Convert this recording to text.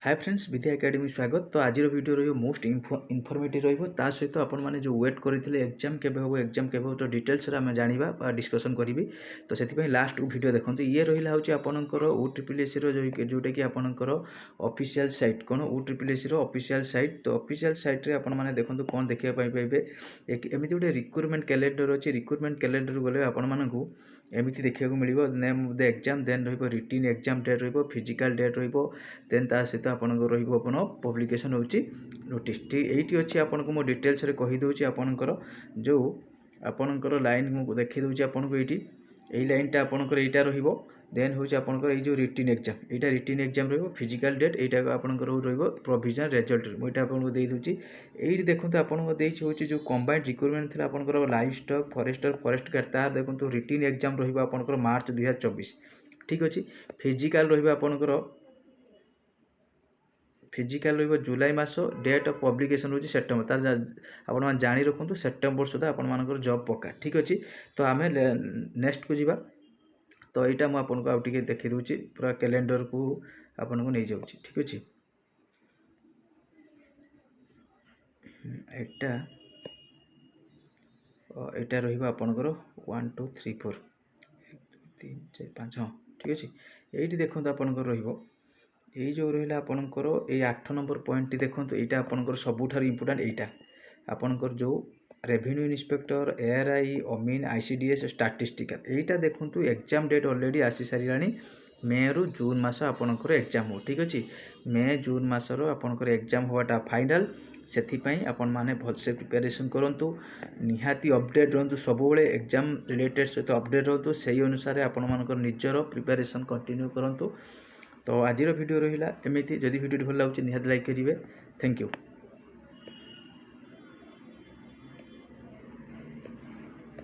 Hi friends विद्या academy स्वागत। तो आज वीडियो रही मोस्ट इनफर्मेटिव रहा सहित आपण मैंने जो वेट करते एग्जाम केबे हो एग्जाम केबे हो तो डिटेल्स आम जाना डिस्कसन करी। तो से लास्ट वीडियो देखते ये रहा हूँ आपंकर OSSC जोटा कि आपंकर ऑफिशियल साइट कौन OSSC ऑफिशियल साइट। तो ऑफिशियल साइट रे आपण मैंने देखो कौन देखा पाइबे एमती गोटे रिक्रुटमेंट कैलेंडर अच्छी। रिक्रुटमेंट कैलेंडर गले आपण मानू एमती देखा मिले name of the exam then written exam date physical date then ता सहित आपंकर रहा पब्लिकेशन होची नोटिस। ये अच्छी आपको मो डिटेल्स रे कहीदे आपंकर जो आपंकर लाइन मुझे देखी दूसरी आपको ये लाइनटा आपंकर यहाँ रही देन हूँ आपंकर जो रिटिन एग्जाम यहाँ रिटिन एग्जाम रही फिजिकल डेट यहाँ आपंकर रही प्रोविजनल रिजल्ट मुझे आपको दे दूसरी। ये देखो आपको हूँ जो कंबाइंड रिक्रुटमेंट थी आपंकर लाइफ स्टॉक फॉरेस्ट गार्ड तार देखो रिटिन एग्जाम रही आपंकर मार्च 2024 ठीक अच्छे। फिजिकल रही आपंकर फिजिकल रही जुलाई मास डेट ऑफ पब्लिकेशन होची सेप्टेम्बर तार आप जानी रखु सेप्टेम्बर सुधा आप जॉब पक्का ठीक अच्छे। तो आम नेक्स्ट को जीवा। तो यहाँ मुझे आपको देखी दूसरी पूरा कैलेंडर को आपन को नहीं जाऊँगी ठीक अच्छे। यहाँ रहा आपंकर 1 2 3 4 1 2 3 4 5 हाँ ठीक अच्छे। ये देखो आपंकर यही जो रहा आपंकर ये 8 नंबर पॉइंट देखो यहाँ आपंकर सबुठ इम्पोर्टाट यहाँ आपंकर जो रेवेन्यू इन्स्पेक्टर ARI अमीन ICDS स्टाटिस्टिकल यहाँ देखो एग्जाम डेट ऑलरेडी आसी सारा मे रु जून मास आपंकर एग्जाम हो ठीक अच्छे। मे जून मासर आपंकर एग्जाम होवाटा फाइनाल से आपण मैंने भलसे प्रिपेरेसन करूँ निहाती अपडेट रहतु सब एग्जाम रिलेटेड सहित अपडेट रहतु से अनुसार आपण मानकर निजर प्रिपेरेसन कंटिन्यू करूँ। तो आज वीडियो रहा एमती जदि वीडियो भल लगे निहाती लाइक करेंगे। Thank you.